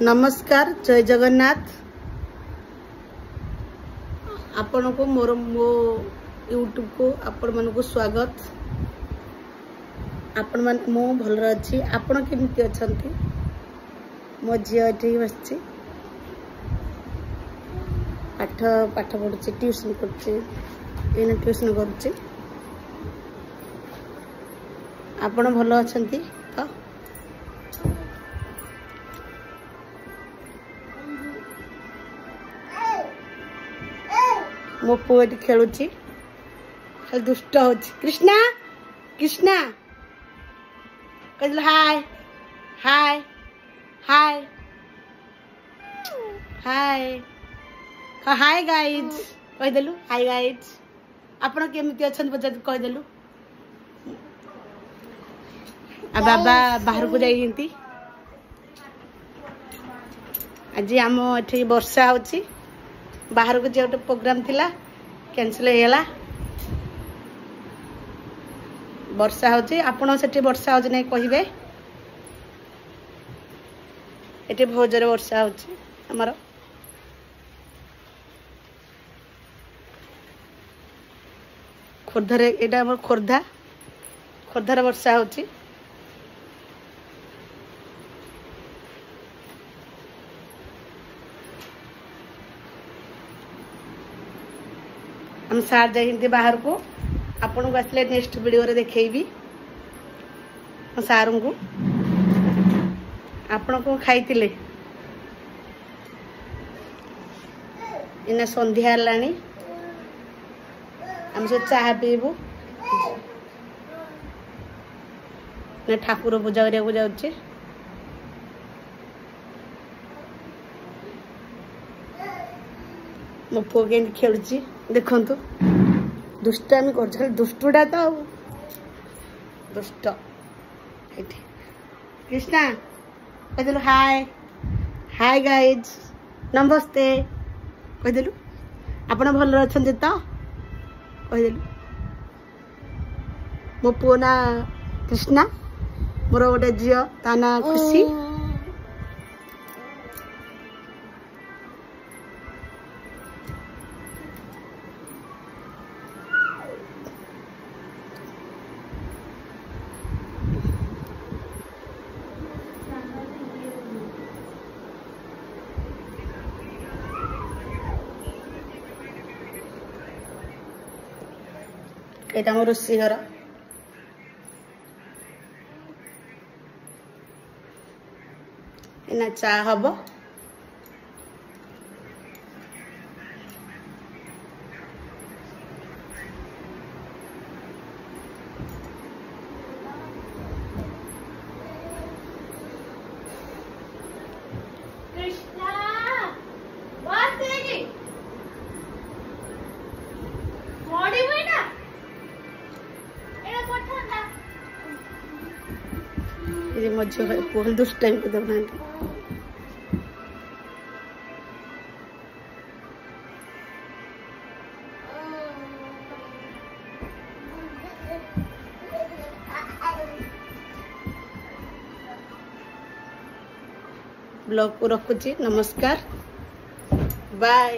नमस्कार जय जगन्नाथ आपण को मोर मो यूट्यूब को आपण मन को स्वागत। आपण मन मो भल अच्छी आपण केमती अछंती। मो झी एठी बसची पाठ पाठ पढ़ुची ट्यूशन करची एने ट्यूशन करची। आपण भल अछंती तो मो पुओ एटी खेलुची खाली दुष्ट होची। कृष्णा कृष्णा कहल हाय हाय हाय हाय हाय गाइज कह देलु हाय गाइज आपण केमती अछन पचार कह देलु। आ बाबा बाहर को जाइंती आज आम एठी वर्षा होची। बाहर को जो प्रोग्राम थिला कैंसिल होगा। वर्षा होची आपण सेठी वर्षा होची नहीं कहिबे। एठी बहुत जोरे वर्षा होची हमर। खोर्धारे एटा हमर खोर्धा खोर्धारे वर्षा होची। हम सार जाइंती बाहर को आपन को आसले नेक्स्ट वीडियो रे देखेबी। सार को आपन को खाइतिले इना संध्या लानी हम से चाह पीबू ने ठाकुर पूजा करिया को जाउछे। मो पुओ के खेलुची देखंतु दुष्टामी कर दुष्टुडा तो दुष्ट। कृष्णा कहदेलु हाय हाय गाइज नमस्ते कहदेलु आपण भल अछंती तो कहदेलु। मो पुओ ना कृष्णा मोर गोटे झियो ता ना खुशी। एटा मोर रोषेई घर इना चा हब। ये मझे पुल दुष्ट टाइम को देना ब्लॉग को रखुची। नमस्कार बाय।